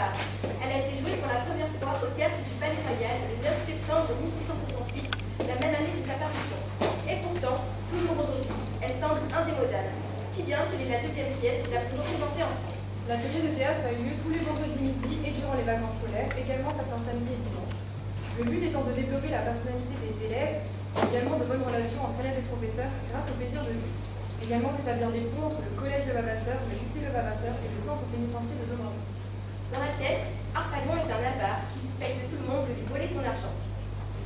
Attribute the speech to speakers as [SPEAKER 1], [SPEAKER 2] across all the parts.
[SPEAKER 1] Navarre. Elle a été jouée pour la première fois au théâtre du Palais Royal le 9 septembre 1668, la même année de sa parution. Et pourtant, toujours aujourd'hui, elle semble indémodable, si bien qu'elle est la deuxième pièce la plus représentée en France.
[SPEAKER 2] L'atelier de théâtre a eu lieu tous les vendredis midi et durant les vacances scolaires, également certains samedis et dimanches. Le but étant de développer la personnalité des élèves, également de bonnes relations entre élèves et professeurs grâce au plaisir de vue. Également d'établir des ponts entre le collège Le Vavasseur, le lycée Le Vavasseur et le centre pénitentiaire de Demereux.
[SPEAKER 1] Dans la pièce, Harpagon est un avare qui suspecte tout le monde de lui voler son argent.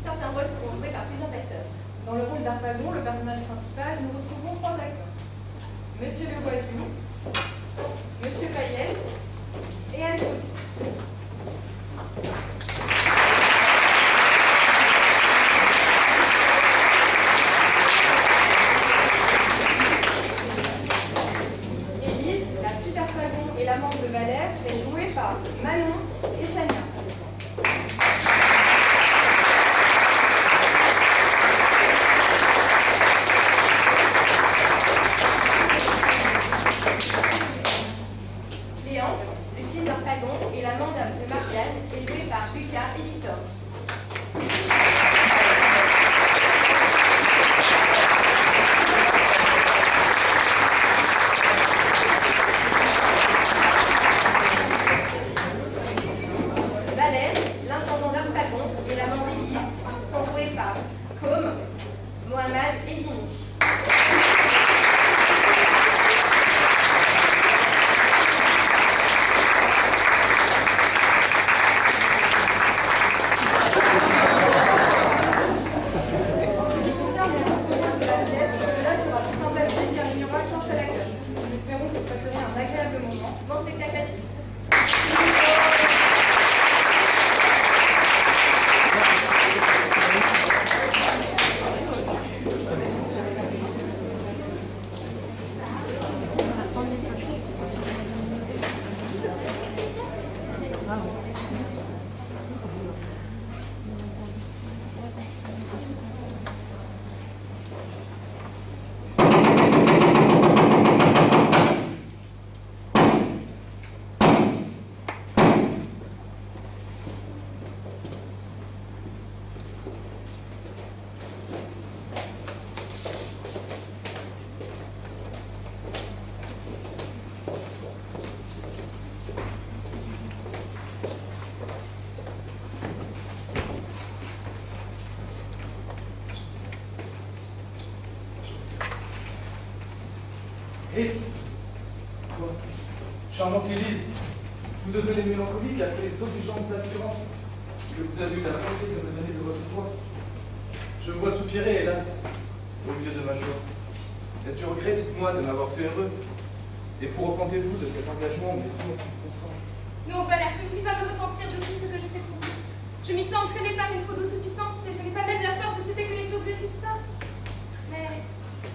[SPEAKER 1] Certains rôles seront joués par plusieurs acteurs.
[SPEAKER 2] Dans le rôle d'Harpagon, le personnage principal, nous retrouvons trois acteurs. Monsieur Le Boiseau, Monsieur Payette et Anne-Sophie. L'amante de Valère est jouée par Manon et Chania.
[SPEAKER 1] Cléante, le fils d'Harpagon et l'amant de Marianne, est jouée par Lucas et Victor. Bon spectacle à tous.
[SPEAKER 3] Et quoi? Charmante Élise, vous devenez mélancolique après les obligeantes assurances que vous avez eu la bonté de me donner de votre foi. Je me vois soupirer, hélas, au milieu de ma joie. Est-ce du regret, dites-moi, de m'avoir fait heureux? Et vous repentez-vous de cet engagement, mais vous,
[SPEAKER 4] Non, Valère, je ne puis pas me repentir de tout ce que je fais pour vous. Je m'y sens entraînée par une trop douce puissance et je n'ai pas même la force de souhaiter que les choses ne fussent pas. Mais,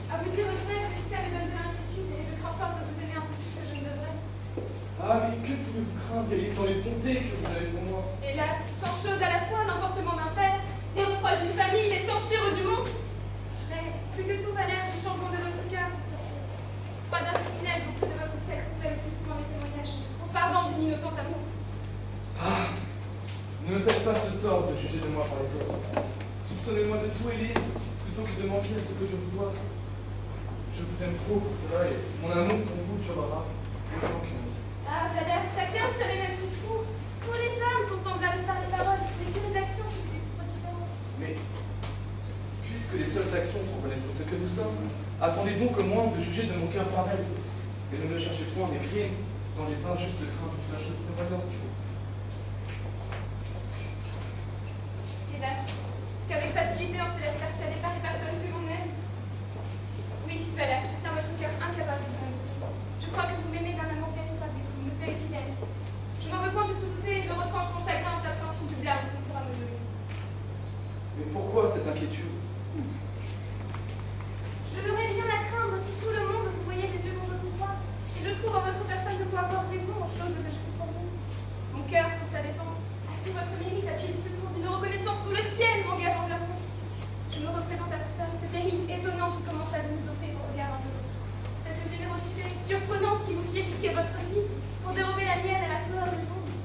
[SPEAKER 4] à vous dire le vrai, le succès me donne de l'inquiétude et je crains fort de vous aimer un peu plus que je ne devrais.
[SPEAKER 3] Ah, mais que pouvez-vous craindre, Élise, dans les bontés que vous avez pour moi?
[SPEAKER 4] Hélas, 100 choses à la fois, l'emportement d'un père, les reproches d'une famille, les censures du monde. Mais, plus que tout, Valère, le changement de votre cœur, cette froideur criminelle dont ceux de votre sexe fait le plus souvent les témoignages, au pardon d'une innocente amour.
[SPEAKER 3] Ah, ne me faites pas ce tort de juger de moi par les autres. Soupçonnez-moi de tout, Élise, plutôt que de manquer à ce que je vous dois. Je vous aime trop pour cela et mon amour pour vous durera autant que nous.
[SPEAKER 4] Ah, Valère, chacun tient les mêmes discours. Tous les hommes sont semblables par les paroles, ce n'est que les actions qui sont trop différentes.
[SPEAKER 3] Mais, puisque les seules actions font connaître ce que nous sommes, attendez donc au moins de juger de mon cœur pareil. Et ne me cherchez point les crimes dans les injustes craintes de fâcheuses prévoyances.
[SPEAKER 4] Hélas, qu'avec facilité on se laisse persuader par les personnes que l'on aime. Oui, Valère, je tiens votre cœur incapable de m'annoncer. Je crois que vous m'aimez d'un amour véritable et que vous me serez fidèle. Je n'en veux point du tout douter et je retranche mon chagrin aux appréhensions du blâme qu'on pourra me donner.
[SPEAKER 3] Mais pourquoi cette inquiétude?
[SPEAKER 4] Je n'aurais rien à craindre si tout le monde vous voyait des yeux dont je vous vois. Et je trouve en votre personne de quoi avoir raison aux choses que je fais pour vous. Mon cœur, pour sa défense, a tout votre mérite, appuyé du secours d'une reconnaissance sous le ciel m'engage envers vous. Je me représente à toute heure ce péril étonnant qui commence à nous offrir au regard un de l'autre. Cette générosité surprenante qui vous fit risquer votre vie pour dérober la mienne à la fleur des ondes.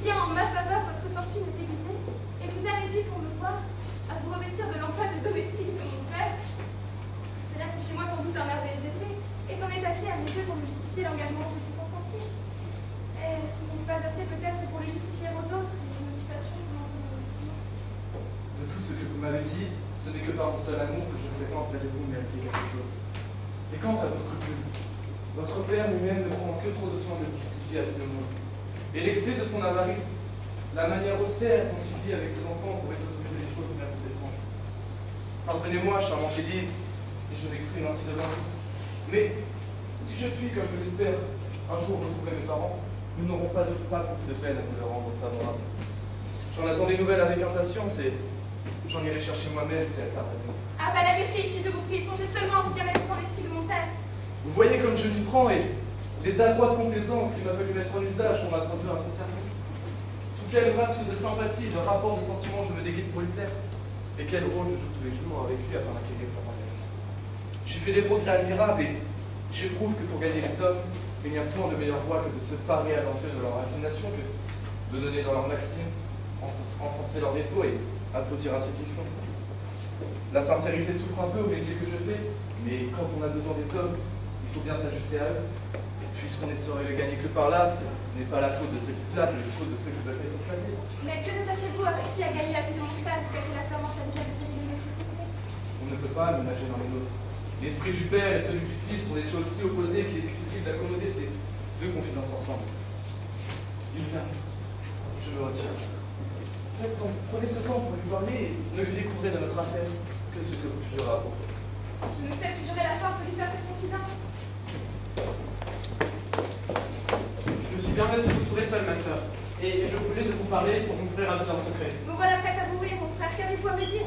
[SPEAKER 4] tient en ma faveur votre fortune déguisée et vous a réduit pour me voir à vous revêtir de l'emploi de domestique de mon frère. Tout cela fait chez moi sans doute un merveilleux effet, et c'en est assez à mes yeux pour me justifier l'engagement que j'ai pu consentir. Et ce n'est pas assez peut-être pour le justifier aux autres, et je ne suis pas sûre que vous m'entendez vos sentiments.
[SPEAKER 3] De tout ce que vous m'avez dit, ce n'est que par mon seul amour que je ne vais pas auprès de vous mériter quelque chose. Et quant à vos scrupules, votre père lui-même ne prend que trop de soin de vous justifier à tout le monde. Et l'excès de son avarice, la manière austère dont il vit avec ses enfants pourrait autoriser les choses bien plus étranges. Pardonnez-moi, charmante Élise, si je m'exprime ainsi devant vous. Mais si je puis, comme je l'espère, un jour retrouver mes parents, nous n'aurons pas beaucoup de peine à nous le rendre favorable. J'en attends des nouvelles avec impatience et j'en irai chercher moi-même si elle tarde.
[SPEAKER 4] Ah bah la restez ici, je vous prie, songez seulement à vous bien mettre dans l'esprit de mon père.
[SPEAKER 3] Vous voyez comme je lui prends et les apports de complaisance qu'il m'a fallu mettre en usage pour m'introduire à son service. Sous quel masque de sympathie, de rapport de sentiment je me déguise pour lui plaire. Et quel rôle je joue tous les jours avec lui afin d'acquérir sa tendresse. J'ai fait des progrès admirables et j'éprouve que pour gagner les hommes, il n'y a point de meilleure voie que de se parer à l'entrée de leur raffination, que de donner dans leurs maximes, encenser leurs défauts et applaudir à ceux qu'ils font. La sincérité souffre un peu au métier que je fais, mais quand on a besoin des hommes, il faut bien s'ajuster à eux. Et puisqu'on ne saurait le gagner que par là, ce n'est pas la faute de ceux qui flattent, mais la faute de ceux qui doivent être flattés.
[SPEAKER 4] Mais que tâchez-vous aussi à gagner la vie de mon frère, pour que la servante soit vis-à-vis de mes sociétés?
[SPEAKER 3] On ne peut pas ménager dans les nôtres. L'esprit du Père et celui du Fils sont des choses si opposées qu'il est difficile d'accommoder ces deux confidences ensemble. Il vient. Je me retire. Prenez ce temps pour lui parler et ne lui découvrez de notre affaire que ce que vous jugerez à propos.
[SPEAKER 4] Je ne sais si j'aurai la force de lui faire cette confidence.
[SPEAKER 5] Je suis bien aise de vous trouver seule, ma sœur. Et je voulais de vous parler pour m'ouvrir à vous un secret.
[SPEAKER 4] Me voilà prête à vous ouvrir, mon frère. Qu'avez-vous à me dire?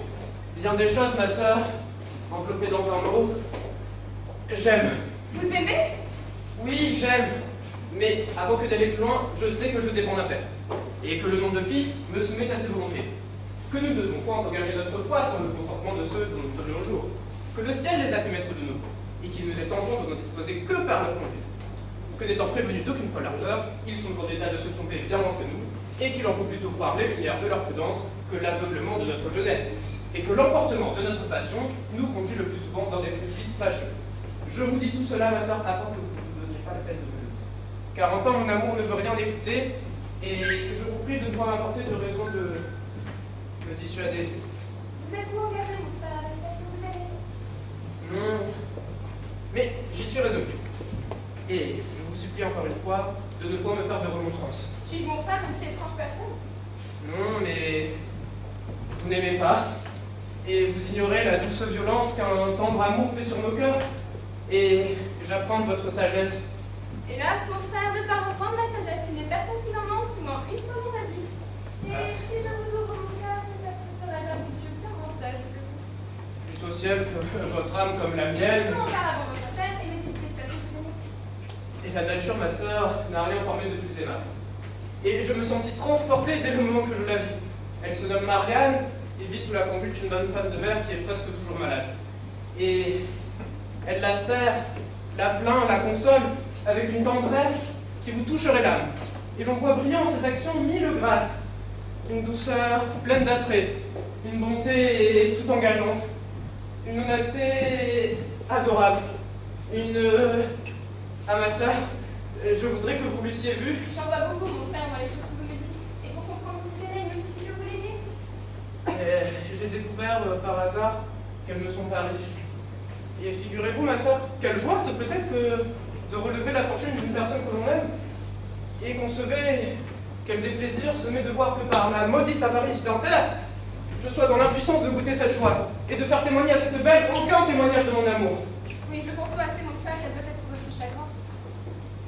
[SPEAKER 5] Bien des choses, ma sœur, enveloppées dans un mot. J'aime.
[SPEAKER 4] Vous aimez?
[SPEAKER 5] Oui, j'aime. Mais avant que d'aller plus loin, je sais que je dépends d'un père. Et que le nom de fils me soumet à ses volontés. Que nous ne devons point engager notre foi sans le consentement de ceux dont nous tenons au jour. Que le ciel les a fait maîtres de nous. Et qu'il nous est enjoint de ne disposer que par leur conduite. Que n'étant prévenus d'aucune fois leur peur, ils sont en état de se tromper bien moins que nous. Et qu'il en faut plutôt croire les lumières de leur prudence que l'aveuglement de notre jeunesse. Et que l'emportement de notre passion nous conduit le plus souvent dans des précipices fâcheux. Je vous dis tout cela, ma sœur, afin que vous ne vous donniez pas la peine de me le dire. Car enfin, mon amour ne veut rien écouter, et je vous prie de ne pas m'apporter de raison de me dissuader.
[SPEAKER 4] Vous êtes-vous engagé, mon frère, avec celle que vous aimez?
[SPEAKER 5] Non. Mais j'y suis résolu. Et je vous supplie encore une fois de ne point me faire de remontrances.
[SPEAKER 4] Suis-je mon frère, une si étrange personne?
[SPEAKER 5] Non, mais vous n'aimez pas, et vous ignorez la douce violence qu'un tendre amour fait sur nos cœurs. Et j'apprends de votre sagesse.
[SPEAKER 4] Hélas, mon frère, de par mon point de la sagesse, il n'est personne qui n'en manque, du moins une fois dans sa vie. Et si je vous ouvre mon cœur, peut-être serai-je à vos yeux bien moins sage que vous.
[SPEAKER 5] Plus au ciel que votre âme comme la mienne.
[SPEAKER 4] Sans auparavant votre père et mes idées celles que vous aimez.
[SPEAKER 5] Et la nature, ma sœur, n'a rien formé de plus aimable. Et je me sentis transporté dès le moment que je la vis. Elle se nomme Marianne et vit sous la conduite d'une bonne femme de mère qui est presque toujours malade. Et elle la serre, la plaint, la console, avec une tendresse qui vous toucherait l'âme. Et l'on voit brillant en ses actions mille grâces. Une douceur pleine d'attrait, une bonté tout engageante, une honnêteté adorable, Ah, ma sœur, je voudrais que vous l'eussiez vue.
[SPEAKER 4] J'en vois beaucoup, mon frère, dans les choses que vous me dites. Et pour comprendre vous aimer, il me suffit que vous l'ayez.
[SPEAKER 5] J'ai découvert par hasard qu'elles ne sont pas riches. Et figurez-vous, ma sœur, quelle joie ce peut-être que de relever la fortune d'une personne que l'on aime. Et concevez quel déplaisir se met de voir que par la maudite avarice d'un père, je sois dans l'impuissance de goûter cette joie et de faire témoigner à cette belle aucun témoignage de mon amour.
[SPEAKER 4] Oui, je conçois assez, mon frère, quel peut être votre chagrin.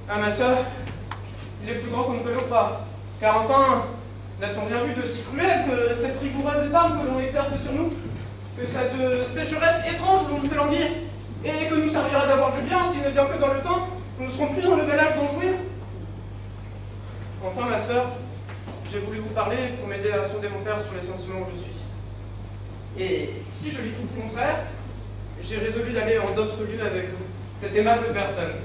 [SPEAKER 5] Ah, ma sœur, il est plus grand qu'on ne peut le croire. Car enfin, n'a-t-on rien vu de si cruel que cette rigoureuse épargne que l'on exerce sur nous, que cette sécheresse étrange que l'on nous fait languir, et que nous servira d'avoir du bien s'il ne vient que dans le temps, nous ne serons plus dans le bel âge d'en jouir. Enfin, ma sœur, j'ai voulu vous parler pour m'aider à sonder mon père sur les sentiments où je suis. Et si je lui trouve contraire, j'ai résolu d'aller en d'autres lieux avec cette aimable personne.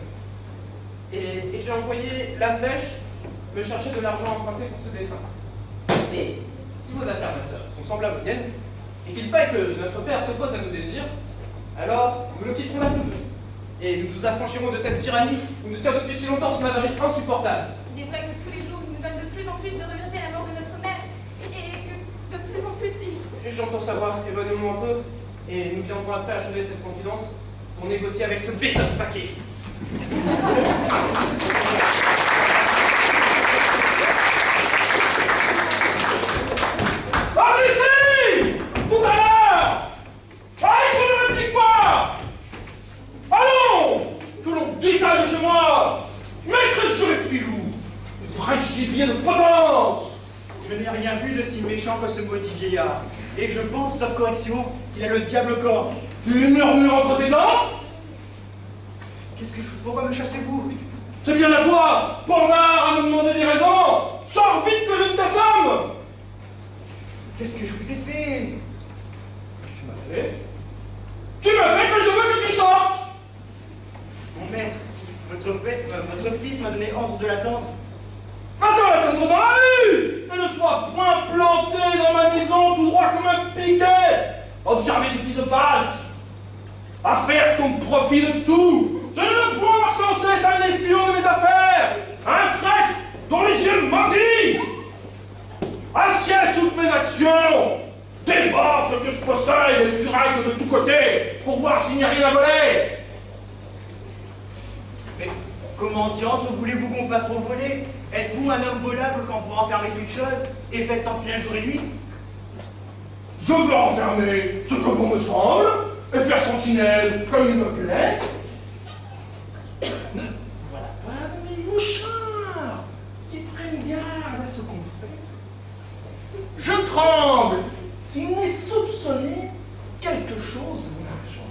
[SPEAKER 5] Et j'ai envoyé la flèche me chercher de l'argent emprunté pour ce dessin. Et si vos affaires, ma sœur, sont semblables aux miennes, et qu'il faille que notre père s'oppose à nos désirs, alors nous le quitterons là tous deux. Et nous nous affranchirons de cette tyrannie où nous tient depuis si longtemps son avarice insupportable.
[SPEAKER 4] Il est vrai que tous les jours, il nous donne de plus en plus de regretter la mort de notre mère, et que de plus en plus,
[SPEAKER 5] J'entends savoir, éloignons-nous un peu, et nous viendrons après achever cette confidence pour négocier avec ce baiser de paquet.
[SPEAKER 6] Allez-y! Tout à l'heure! Allez, vous ne répliquez pas! Allons! Que l'on détaille chez moi! Maître Jurepilou! Vrai gibier de potence!
[SPEAKER 7] Je n'ai rien vu de si méchant que ce maudit vieillard. Et je pense, sauf correction, qu'il a le diable au corps.
[SPEAKER 6] Tu murmures entre tes dents?
[SPEAKER 7] Pourquoi me chassez-vous?
[SPEAKER 6] C'est bien à toi, Pornard, à me demander des raisons! Sors vite que je ne t'assomme!
[SPEAKER 7] Qu'est-ce que je vous ai fait?
[SPEAKER 6] Tu m'as fait? Tu m'as fait que je veux que tu sortes!
[SPEAKER 7] Mon maître, votre fils m'a donné ordre de l'attendre.
[SPEAKER 6] Attends, l'attendre dans la rue! Et ne sois point planté dans ma maison tout droit comme un piquet! Observez ce qui se passe! À faire ton profit de tout! Je ne veux point sans cesse un espion de mes affaires! Un traître dont les yeux mendient! Assiège toutes mes actions! Dévore ce que je possède et furaille de tous côtés pour voir s'il n'y a rien à voler!
[SPEAKER 7] Mais comment diantre voulez-vous qu'on fasse pour voler? Êtes-vous un homme volable quand vous renfermez toutes choses et faites sentinelle jour et nuit?
[SPEAKER 6] Je veux enfermer ce que bon me semble et faire sentinelle comme il me plaît. Ne voilà pas de mes mouchards qui prennent garde à ce qu'on fait. Je tremble qu'il n'ait soupçonné quelque chose de mon argent.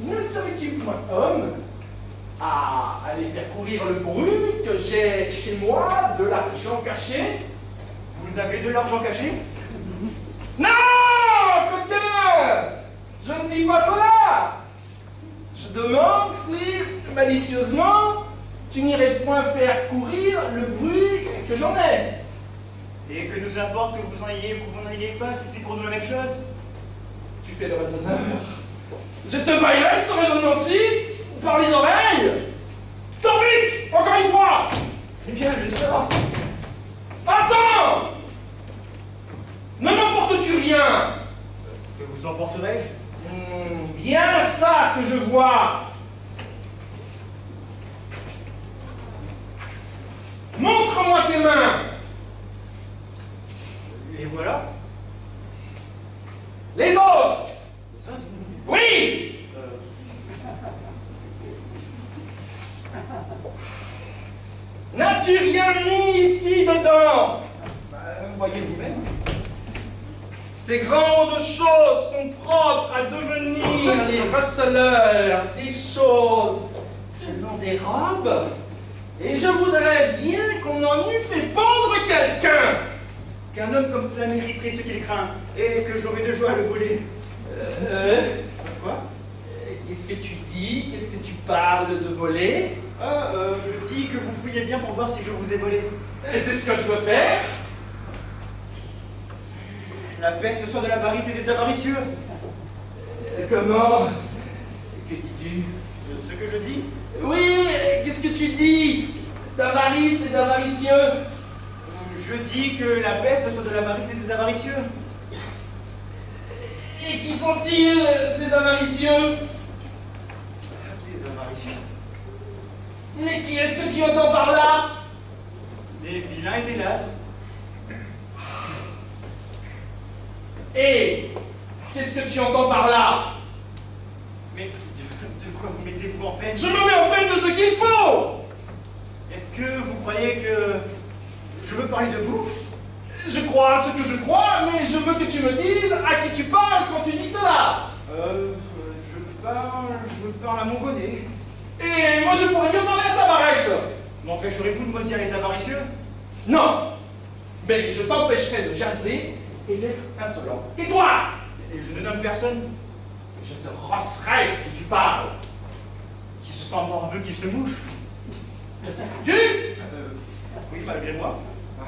[SPEAKER 6] Ne serait-il point homme à aller faire courir le bruit que j'ai chez moi de l'argent caché?
[SPEAKER 7] Vous avez de l'argent caché?
[SPEAKER 6] Non, coquin! Je ne dis pas cela! Je demande si, malicieusement, tu n'irais point faire courir le bruit que j'en ai.
[SPEAKER 7] Et que nous importe que vous en ayez ou que vous n'en ayez pas, si c'est pour nous la même chose?
[SPEAKER 6] Tu fais le raisonneur. Je te baillerai de ce raisonnement-ci par les oreilles! Sors vite! Encore une fois!
[SPEAKER 7] Eh bien, je sors.
[SPEAKER 6] Attends! Ne m'emportes-tu rien?
[SPEAKER 7] Que vous emporterai-je?
[SPEAKER 6] Bien ça que je vois! Montre-moi tes mains!
[SPEAKER 7] Et voilà.
[SPEAKER 6] Les autres!
[SPEAKER 7] Les autres?
[SPEAKER 6] Oui! N'as-tu rien mis ici dedans?
[SPEAKER 7] Voyez vous-même.
[SPEAKER 6] Ces grandes choses sont propres à devenir les receleurs des choses que l'on dérobe. Et je voudrais bien qu'on en eût fait pendre quelqu'un.
[SPEAKER 7] Qu'un homme comme cela mériterait ce qu'il craint, et que j'aurais de joie à le voler. Quoi?
[SPEAKER 6] Qu'est-ce que tu dis? Qu'est-ce que tu parles de voler?
[SPEAKER 7] Je dis que vous fouillez bien pour voir si je vous ai volé.
[SPEAKER 6] Et c'est ce que je veux faire.
[SPEAKER 7] La peste soit de l'avarice et des avaricieux.
[SPEAKER 6] Comment? Que dis-tu?
[SPEAKER 7] Ce que je dis?
[SPEAKER 6] Oui, qu'est-ce que tu dis? D'avarice et d'avaricieux?
[SPEAKER 7] Je dis que la peste soit de l'avarice et des avaricieux.
[SPEAKER 6] Et qui sont-ils, ces avaricieux?
[SPEAKER 7] Des avaricieux?
[SPEAKER 6] Mais qui est-ce que tu entends par là?
[SPEAKER 7] Des vilains et des ladres.
[SPEAKER 6] Et qu'est-ce que tu entends par là?
[SPEAKER 7] Mais de quoi vous mettez-vous en peine?
[SPEAKER 6] Je me mets en peine de ce qu'il faut!
[SPEAKER 7] Est-ce que vous croyez que je veux parler de vous?
[SPEAKER 6] Je crois ce que je crois, mais je veux que tu me dises à qui tu parles quand tu dis cela.
[SPEAKER 7] Je parle à mon bonnet.
[SPEAKER 6] Et moi je pourrais bien parler à ta barrette.
[SPEAKER 7] M'empêcherez-vous de maudire les avaricieux?
[SPEAKER 6] Non, mais je t'empêcherai de jaser et d'être insolent. Tais-toi!
[SPEAKER 7] Et je ne nomme personne.
[SPEAKER 6] Je te rosserai si tu parles.
[SPEAKER 7] Qui se sent morveux, qui se mouche.
[SPEAKER 6] Tu?
[SPEAKER 7] Oui, malgré moi.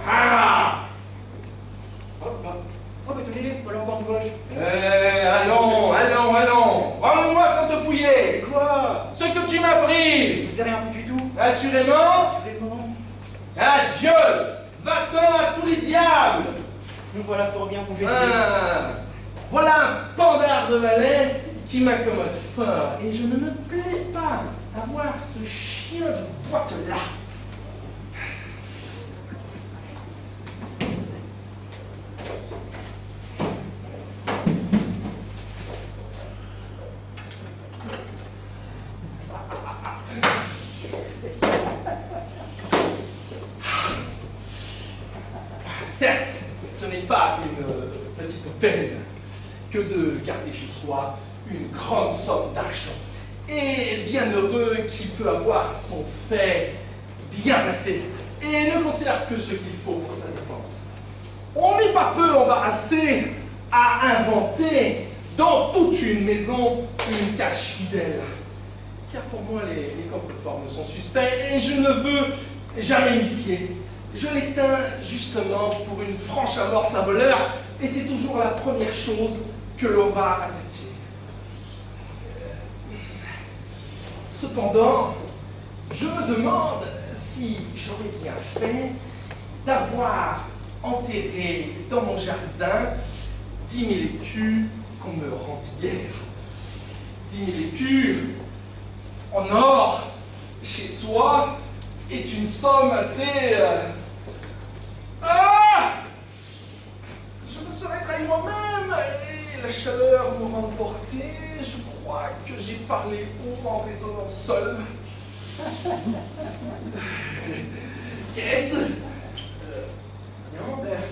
[SPEAKER 6] Ah!
[SPEAKER 7] Oh, mais tenez-les, voilà en bord de gauche.
[SPEAKER 6] Allons. Rends-moi sans te fouiller.
[SPEAKER 7] Quoi?
[SPEAKER 6] Ce que tu m'as pris.
[SPEAKER 7] Je vous ai rien du tout.
[SPEAKER 6] Assurément.
[SPEAKER 7] Assurément.
[SPEAKER 6] Adieu. Va-t'en à tous les diables.
[SPEAKER 7] Nous voilà fort bien congédiés.
[SPEAKER 6] Voilà un pandard de valet qui m'accommode fort. Et je ne me plais pas à voir ce chien de boîte-là. Certes, ce n'est pas une petite peine que de garder chez soi une grande somme d'argent. Et bien heureux qui peut avoir son fait bien placé et ne conserve que ce qu'il faut pour sa dépense. On n'est pas peu embarrassé à inventer dans toute une maison une cache fidèle. Car pour moi, les coffres-forts me sont suspects et je ne veux jamais m'y fier. Je l'éteins justement pour une franche amorce à voleur, et c'est toujours la première chose que l'on va attaquer. Cependant, je me demande si j'aurais bien fait d'avoir enterré dans mon jardin 10 000 écus qu'on me rendit hier. 10 000 écus en or chez soi est une somme assez... Je me serais trahi moi-même et la chaleur m'aura emporté. Je crois que j'ai parlé haut en raisonnant seul. Qu'est-ce? Bien, mon père.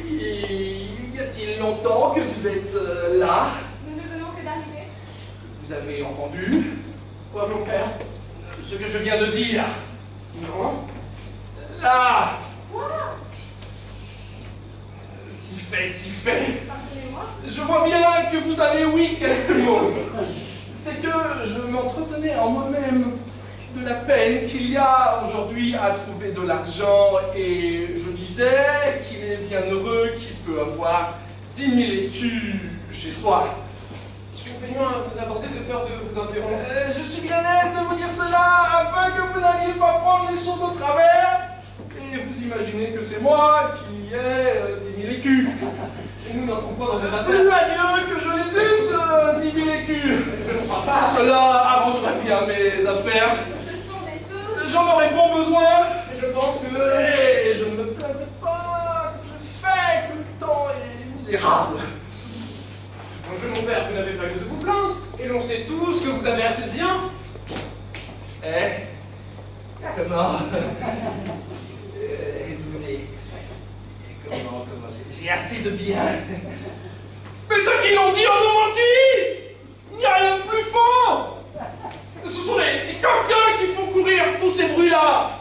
[SPEAKER 6] Y a-t-il longtemps que vous êtes là?
[SPEAKER 4] Nous ne venons que d'arriver.
[SPEAKER 6] Vous avez entendu?
[SPEAKER 5] Quoi, mon père?
[SPEAKER 6] Ce que je viens de dire.
[SPEAKER 5] Non.
[SPEAKER 6] Là!
[SPEAKER 4] Quoi?
[SPEAKER 6] Si fait.
[SPEAKER 4] Pardonnez-moi.
[SPEAKER 6] Je vois bien que vous avez oui quelques mots. C'est que je m'entretenais en moi-même de la peine qu'il y a aujourd'hui à trouver de l'argent et je disais qu'il est bien heureux qu'il peut avoir 10 000 écus chez soi.
[SPEAKER 5] Je suis venu à vous aborder de peur de vous interrompre.
[SPEAKER 6] Je suis bien aise de vous dire cela afin que vous n'alliez pas prendre les choses au travers et vous imaginez que c'est moi qui ai 10 000 écus.
[SPEAKER 5] Et nous n'entrons pas dans vos
[SPEAKER 6] Plus
[SPEAKER 5] affaires.
[SPEAKER 6] à Dieu que je les eusse, 10 000 écus.
[SPEAKER 5] Je ne crois pas.
[SPEAKER 6] Cela arrangerait bien mes affaires.
[SPEAKER 4] Ce sont des choses...
[SPEAKER 6] J'en aurais bon besoin.
[SPEAKER 5] Je pense que...
[SPEAKER 6] Et je ne me plaindrai pas. Je fais que le temps est misérable.
[SPEAKER 5] Bonjour, mon père, vous n'avez pas lieu de vous plaindre. Et l'on sait tous que vous avez assez de bien.
[SPEAKER 6] Comment j'ai assez de bien. Mais ceux qui l'ont dit en ont menti. Il n'y a rien de plus faux. Ce sont les coquins qui font courir tous ces bruits-là.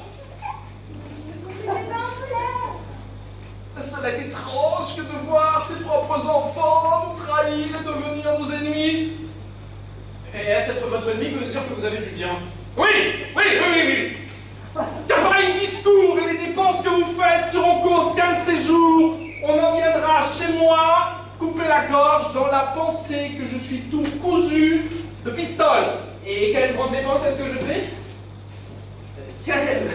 [SPEAKER 4] Vous n'êtes pas en colère.
[SPEAKER 6] Cela est étrange que de voir ses propres enfants nous trahir et devenir nos ennemis.
[SPEAKER 5] Et est-ce être votre ennemi que de dire que vous avez du bien?
[SPEAKER 6] Oui. Car par les discours et les dépenses que vous faites seront cause qu'un de ces jours, on en viendra chez moi couper la gorge dans la pensée que je suis tout cousu de pistoles.
[SPEAKER 5] Et quelle grande dépense est-ce que je fais?
[SPEAKER 6] Quelle?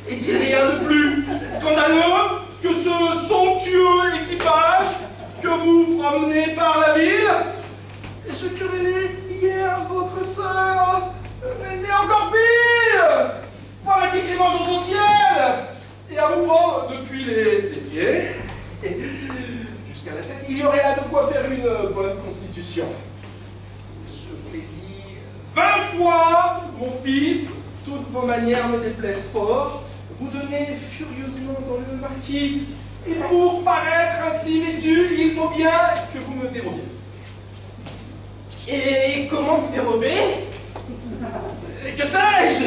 [SPEAKER 6] Est-il rien de plus scandaleux que ce somptueux équipage que vous promenez par la ville? Je querellais hier votre sœur, mais c'est encore pire! Voilà qui est mange au ciel! Et à vous prendre depuis les pieds jusqu'à la tête, il y aurait là de quoi faire une bonne constitution. Je vous l'ai dit 20 fois, mon fils, toutes vos manières me déplaisent fort. Vous donnez furieusement dans le marquis, et pour paraître ainsi vêtu, il faut bien que vous me dérobiez.
[SPEAKER 5] Et comment vous dérobez?
[SPEAKER 6] Que sais-je?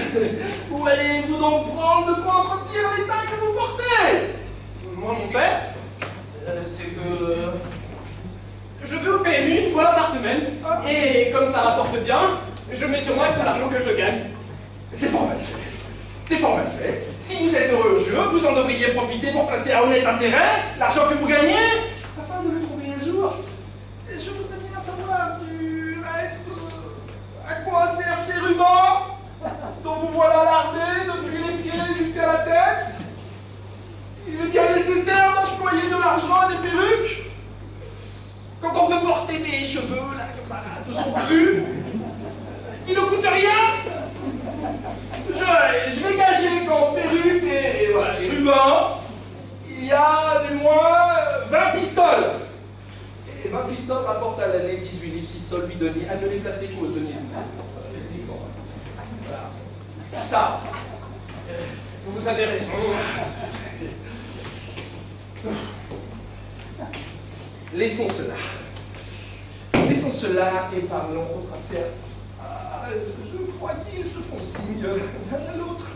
[SPEAKER 6] Où allez-vous donc prendre de quoi entretenir l'état que vous portez?
[SPEAKER 5] Moi, mon père, c'est que je vais au PMU une fois par semaine. Et comme ça rapporte bien, je mets sur moi tout l'argent que je gagne.
[SPEAKER 6] C'est fort mal fait. C'est fort mal fait. Si vous êtes heureux au jeu, vous en devriez profiter pour placer à honnête intérêt l'argent que vous gagnez, afin de le trouver un jour. Et je voudrais bien savoir du reste à quoi servent ces rubans dont vous voilà lardés depuis les pieds jusqu'à la tête. Il est bien nécessaire d'employer de l'argent et des perruques quand on peut porter des cheveux là, comme ça, là, de son cru, qui ne coûtent rien. Je vais gager qu'en perruque et voilà, les rubans, il y a du moins 20 pistoles. Et 20 pistoles rapportent à l'année 18 livres, 6 sols, 8 deniers, à ne les placer qu'aux deniers. Voilà. Ça,
[SPEAKER 5] Vous avez raison.
[SPEAKER 6] laissons cela. Laissons cela et parlons autre affaire. Ah, je crois qu'ils se font signe l'un à l'autre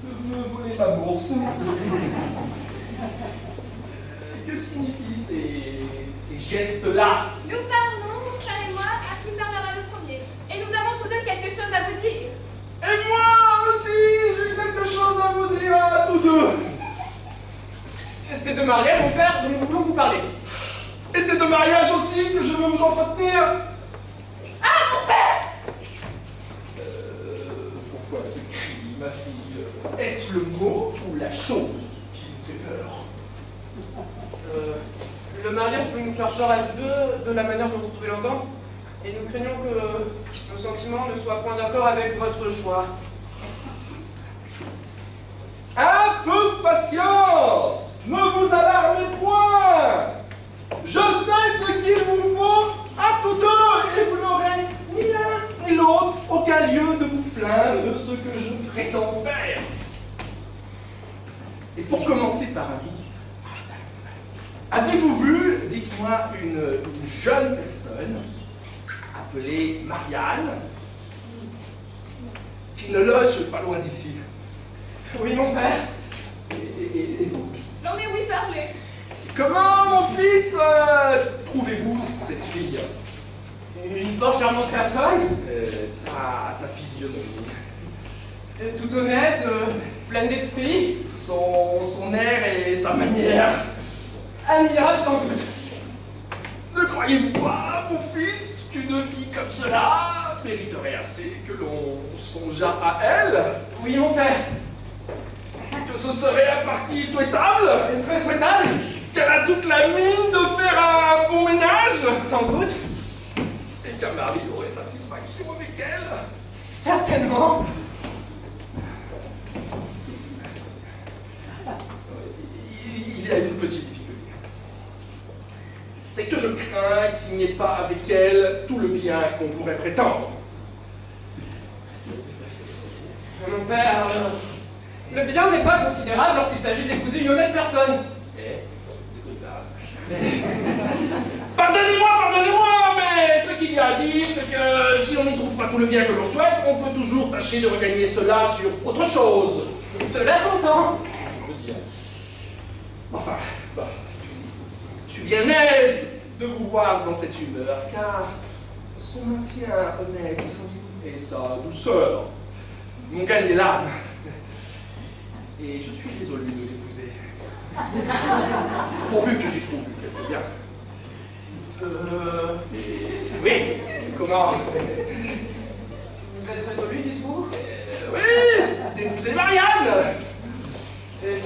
[SPEAKER 6] de me voler ma bourse. Que signifient ces gestes-là?
[SPEAKER 4] Nous parlons, mon frère et moi, à qui parlera le premier. Et nous avons tous deux quelque chose à vous dire.
[SPEAKER 6] Et moi aussi, j'ai quelque chose à vous dire à tous deux.
[SPEAKER 5] C'est de mariage, mon père, dont nous voulons vous parler.
[SPEAKER 6] Et c'est de mariage aussi que je veux vous entretenir.
[SPEAKER 4] Ah, mon père!
[SPEAKER 6] Pourquoi ce cri, ma fille? Est-ce le mot ou la chose qui vous fait peur?
[SPEAKER 5] Le mariage peut nous faire peur à tous deux, de la manière dont vous pouvez l'entendre, et nous craignons que nos sentiments ne soient point d'accord avec votre choix.
[SPEAKER 6] Un peu de patience! Ne vous alarmez point! Je sais ce qu'il vous faut à tous deux, et vous n'aurez ni l'un ni l'autre aucun lieu de vous plaindre de ce que je prétends faire. Et pour commencer par un livre, avez-vous vu, dites-moi, une jeune personne appelée Marianne, qui ne loge pas loin d'ici?
[SPEAKER 5] Oui, mon père.
[SPEAKER 6] Et vous?
[SPEAKER 4] J'en ai ouï parler.
[SPEAKER 6] Comment, mon fils, trouvez-vous cette fille?
[SPEAKER 5] Une fort charmante personne,
[SPEAKER 6] Sa physionomie,
[SPEAKER 5] toute honnête, pleine d'esprit,
[SPEAKER 6] son air et sa manière.
[SPEAKER 5] admirable sans doute.
[SPEAKER 6] Ne croyez-vous pas, mon fils, qu'une fille comme cela mériterait assez que l'on songeât à elle?
[SPEAKER 5] Oui, mon père.
[SPEAKER 6] Que ce serait un parti souhaitable?
[SPEAKER 5] Et très souhaitable,
[SPEAKER 6] Qu'elle a toute la mine de faire un bon ménage?
[SPEAKER 5] sans doute,
[SPEAKER 6] Et qu'un mari aurait satisfaction avec elle?
[SPEAKER 5] certainement.
[SPEAKER 6] Il y a une petite difficulté. C'est que je crains qu'il n'y ait pas avec elle tout le bien qu'on pourrait prétendre.
[SPEAKER 5] Mon père, le bien n'est pas considérable lorsqu'il s'agit d'épouser une honnête personne.
[SPEAKER 6] Pardonnez-moi, mais ce qu'il y a à dire, c'est que si on n'y trouve pas tout le bien que l'on souhaite, on peut toujours tâcher de regagner cela sur autre chose.
[SPEAKER 5] Cela s'entend.
[SPEAKER 6] Je veux dire. Enfin, bon. Je suis bien aise de vous voir dans cette humeur, car son maintien honnête et sa douceur m'ont gagné l'âme. Et je suis résolu de l'épouser. Pourvu que j'y trouve quelque bien. Oui, comment?
[SPEAKER 5] Vous êtes résolu, dites-vous?
[SPEAKER 6] Oui, d'épouser Marianne.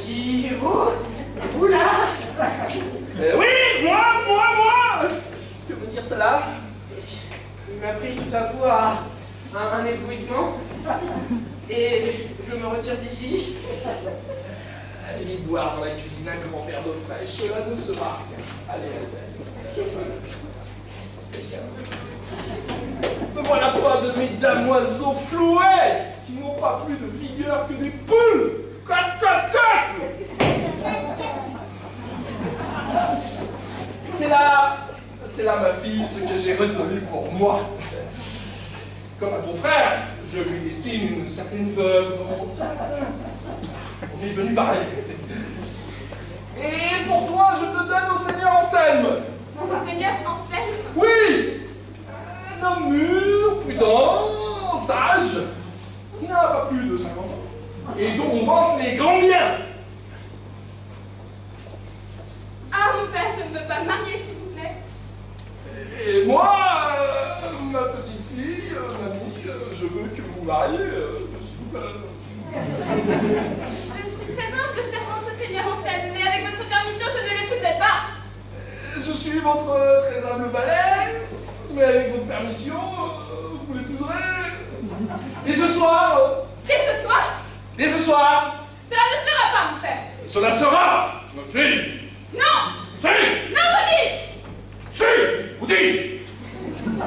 [SPEAKER 5] Qui, vous là?
[SPEAKER 6] Oui, moi. Que veut dire cela?
[SPEAKER 5] Il m'a pris tout à coup à un éblouissement, et je me retire d'ici.
[SPEAKER 6] Allez boire dans la cuisine un grand verre d'eau fraîche, cela ne sera rien. Allez. Ne voilà pas de mes damoiseaux flouets qui n'ont pas plus de vigueur que des poules. Cote. C'est là, ma fille, ce que j'ai résolu pour moi. Comme à ton frère, je lui destine une certaine veuve dont ce matin on est venu parler. Et pour toi, je te donne au Seigneur Anselme.
[SPEAKER 4] Mon Seigneur Anselme?
[SPEAKER 6] Oui, un homme mûr, prudent, sage, qui n'a pas plus de 50 ans. et dont on vante les grands biens.
[SPEAKER 4] Ah, mon père, je ne veux pas me marier, s'il vous plaît.
[SPEAKER 6] Et moi, ma petite fille, mamie, je veux que vous mariez, s'il vous plaît.
[SPEAKER 4] Je suis très humble servante au Seigneur Anselme, mais avec votre permission, je ne l'épouserai pas.
[SPEAKER 6] Je suis votre très humble valet, mais avec votre permission, vous l'épouserez. Et ce soir,
[SPEAKER 4] Dès ce soir,
[SPEAKER 6] dès ce soir,
[SPEAKER 4] cela ne sera pas, mon père.
[SPEAKER 6] cela sera, ma fille.
[SPEAKER 4] Non,
[SPEAKER 6] Si,
[SPEAKER 4] non, vous dis-je.
[SPEAKER 6] si, vous dis-je.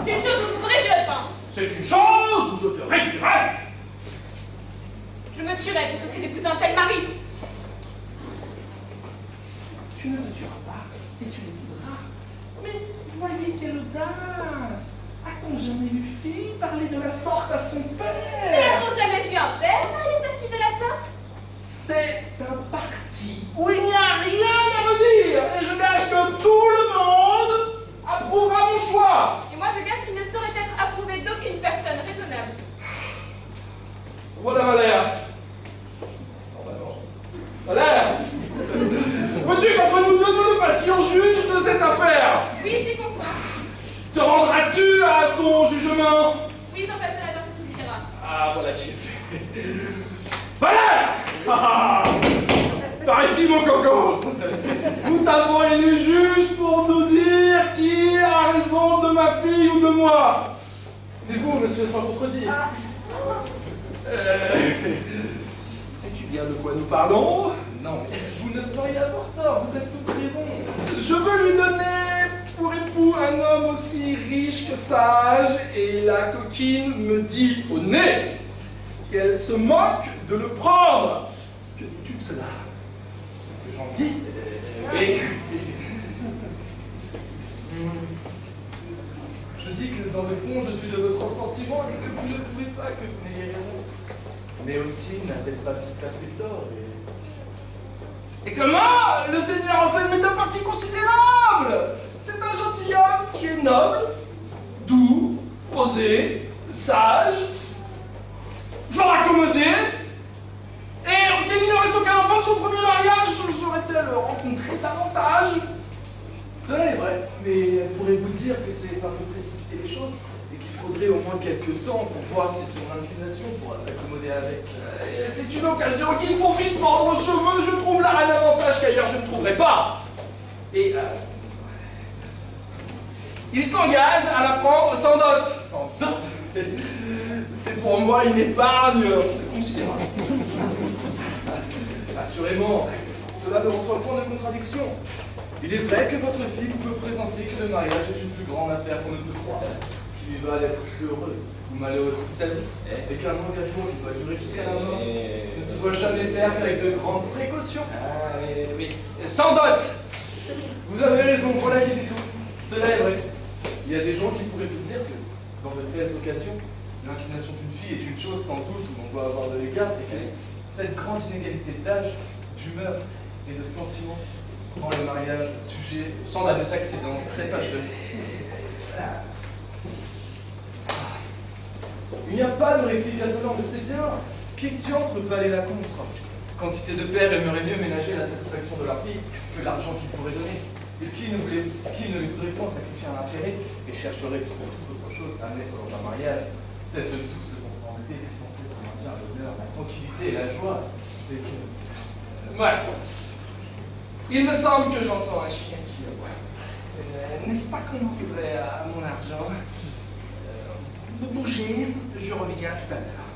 [SPEAKER 4] C'est une chose où vous pourrez tuer le pain.
[SPEAKER 6] C'est une chose où je te réduirai.
[SPEAKER 4] Je me tuerais plutôt que d'épouser un tel mari.
[SPEAKER 6] Tu ne le tueras pas et tu l'épouseras. Mais voyez quelle audace! A-t-on jamais vu fille parler de la sorte à son
[SPEAKER 4] Mais
[SPEAKER 6] père?
[SPEAKER 4] a-t-on jamais vu un père marier sa fille de la sorte?
[SPEAKER 6] C'est un parti où il n'y a rien à redire et je gage que tout le monde approuvera mon choix.
[SPEAKER 4] Et moi, je gage qu'il ne saurait être approuvé d'aucune personne raisonnable.
[SPEAKER 6] Voilà Valère. Oh bah non. Valère! Veux-tu qu'entre nous deux nous le fassions juge de cette affaire?
[SPEAKER 4] Oui, j'y conçois.
[SPEAKER 6] Te rendras-tu à son jugement?
[SPEAKER 4] Oui, j'en passerai dans ce qu'il dira.
[SPEAKER 6] Ah, voilà qui est fait. Valère! Ah, ah. Par ici, mon coco! Nous t'avons élu juge pour nous dire qui a raison de ma fille ou de moi.
[SPEAKER 3] C'est vous, monsieur, sans contredire.
[SPEAKER 6] Sais-tu bien de quoi nous parlons?
[SPEAKER 3] Non, mais vous ne sauriez avoir tort, vous êtes toute raison.
[SPEAKER 6] Je veux lui donner pour époux un homme aussi riche que sage, et la coquine me dit au nez qu'elle se moque de le prendre. Que dis-tu de cela?
[SPEAKER 3] Ce que j'en dis.
[SPEAKER 6] Oui.
[SPEAKER 3] Je dis que dans le fond, je suis de votre sentiment et que vous ne trouvez pas que vous n'ayez raison. Mais aussi, n'a-t-elle pas tout à fait tort
[SPEAKER 6] Et comment? Le Seigneur Anselme est un parti considérable. C'est un gentilhomme qui est noble, doux, posé, sage, fort accommodé, et auquel il ne reste aucun enfant de son premier mariage. Saurait-elle rencontrer davantage?
[SPEAKER 3] Cela est vrai, mais pourrez-vous dire que c'est un peu précipiter les choses et qu'il faudrait au moins quelques temps pour voir si son inclination pourra s'accommoder avec?
[SPEAKER 6] C'est une occasion qu'il faut vite prendre aux cheveux. Je trouve là un avantage qu'ailleurs je ne trouverai pas. Et il s'engage à la prendre sans dot.
[SPEAKER 3] Sans doute.
[SPEAKER 6] C'est pour moi une épargne considérable.
[SPEAKER 3] Assurément, cela ne reçoit point de contradiction. Il est vrai que votre fille peut présenter que le mariage est une plus grande affaire qu'on ne peut croire, qu'il lui va d'être heureux ou malheureux toute sa vie, et qu'un engagement qui doit durer jusqu'à la mort ne se doit jamais faire qu'avec de grandes précautions.
[SPEAKER 6] Ah, oui. Sans dot.
[SPEAKER 3] Vous avez raison, voilà qui dit tout. Cela est vrai. Il y a des gens qui pourraient vous dire que, dans de telles occasions, l'inclination d'une fille est une chose sans doute où l'on doit avoir de l'égard, et que cette grande inégalité d'âge, d'humeur et de sentiments rend le mariage sujet sans à des accidents très fâcheux. Il n'y a pas de réplique à cela, mais c'est bien. Qui diantre peut aller la contre? Quantité de pères aimeraient mieux ménager la satisfaction de leur fille que l'argent qu'ils pourraient donner. Et qui ne voudrait point sacrifier un intérêt et chercherait plus que toute autre chose à mettre dans un mariage cette douce conformité qui est censée se maintenir l'honneur, la tranquillité et la joie. C'est que...
[SPEAKER 6] Ouais. Il me semble que j'entends un chien qui aboie. N'est-ce pas qu'on en voudrait à mon argent? Ne bougez, je reviens tout à l'heure.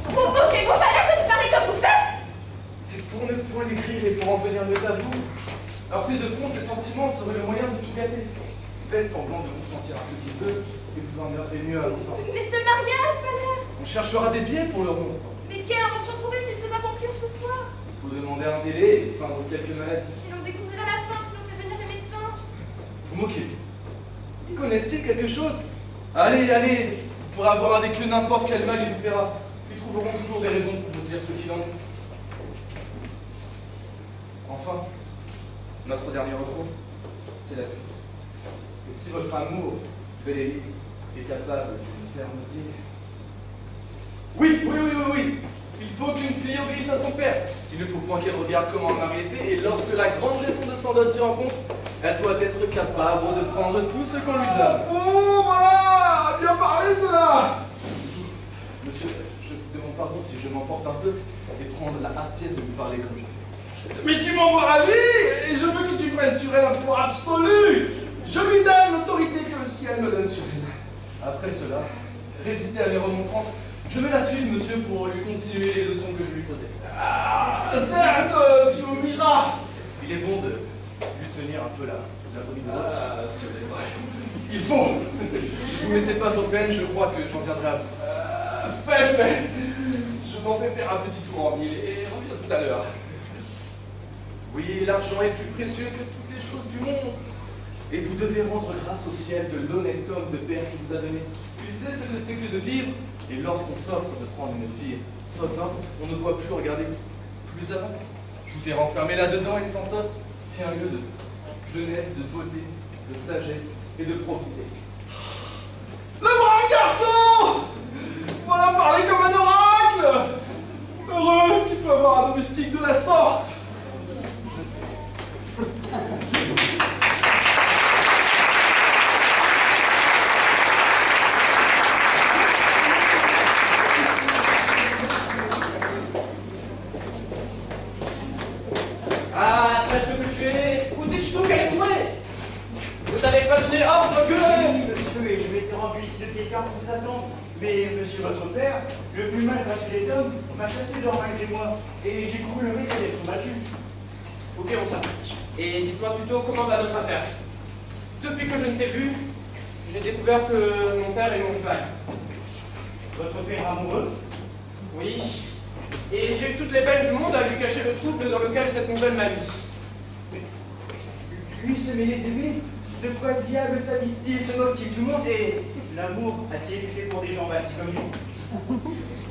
[SPEAKER 4] Vous bougez-vous pas là que de parler comme vous faites?
[SPEAKER 3] C'est pour ne point l'écrire et pour en venir le tabou. Heurter de front ses sentiments serait le moyen de tout gâter. Faites semblant de vous sentir à ce qu'il veut et vous en aurez mieux à l'enfant.
[SPEAKER 4] Mais ce mariage, Valère!
[SPEAKER 3] On cherchera des biais pour le rompre.
[SPEAKER 4] Mais quelle invention trouver s'il se va conclure ce soir?
[SPEAKER 3] Il faut demander un délai et feindre quelques maladies.
[SPEAKER 4] Et l'on découvrira la fin si l'on fait venir le médecin.
[SPEAKER 3] Vous moquez. Y connaissent-ils quelque chose? Allez, allez, vous pourrez avoir avec eux n'importe quel mal, il vous plaira. Ils trouveront toujours des raisons pour vous dire ce qu'il en est. Enfin, notre dernier recours, c'est la fuite. Et si votre amour fait l'hélice, est capable d'une fermeté. Oui. Il faut qu'une fille obéisse à son père. Il ne faut point qu'elle regarde comment un mari est fait, et lorsque la grande raison de son dot s'y rencontre, elle doit être capable de prendre tout ce qu'on lui donne.
[SPEAKER 6] Oh, voilà! Bien parlé, cela!
[SPEAKER 3] Monsieur, je vous demande pardon si je m'emporte un peu et prendre la hardiesse de vous parler comme je fais.
[SPEAKER 6] Mais tu m'envoies à lui, et je veux que tu prennes sur elle un pouvoir absolu! Je lui donne l'autorité que le ciel me donne sur elle.
[SPEAKER 3] Après cela, résister à mes remontrances, je vais la suivre, monsieur, pour lui continuer les leçons que je lui faisais.
[SPEAKER 6] Ah, certes, tu m'obligeras!
[SPEAKER 3] Il est bon de lui tenir un peu la bride haute.
[SPEAKER 6] Il faut!
[SPEAKER 3] Si vous ne mettez pas aux peines, je crois que j'en viendrai à bout.
[SPEAKER 6] Fais! Je m'en vais faire un petit tour en ville et reviens tout à l'heure.
[SPEAKER 3] Oui, l'argent est plus précieux que toutes les choses du monde. Et vous devez rendre grâce au ciel de l'honnête homme de père qui vous a donné. Il sait ce que c'est que de vivre. Et lorsqu'on s'offre de prendre une fille sautante, on ne doit plus regarder plus avant. Tout est renfermé là-dedans et sans dot tient lieu de jeunesse, de beauté, de sagesse et de probité.
[SPEAKER 6] Le brave garçon! Voilà parler comme un oracle! Heureux qu'il peut avoir un domestique de la sorte!
[SPEAKER 3] Je sais.
[SPEAKER 5] Ah, traître que tu es! Où t'es-tu donc allé courir? Ne t'avais-je pas donné ordre que...
[SPEAKER 7] Oui, monsieur, et je m'étais rendu ici de quelqu'un pour vous attendre. Mais monsieur, votre père, le plus mal battu des hommes, m'a chassé dehors malgré moi, et j'ai couru le risque d'être battu.
[SPEAKER 5] Ok, on s'applique. Et dites-moi plutôt comment va notre affaire. Depuis que je ne t'ai vu, j'ai découvert que mon père est mon rival.
[SPEAKER 7] Votre père amoureux?
[SPEAKER 5] Oui. Et j'ai eu toutes les peines du monde à lui cacher le trouble dans lequel cette nouvelle m'a mis.
[SPEAKER 7] Lui se mêler d'aimer? De quoi diable s'amuse-t-il, se moque-t-il du monde? Et l'amour a-t-il été fait pour des gens bâtis comme lui?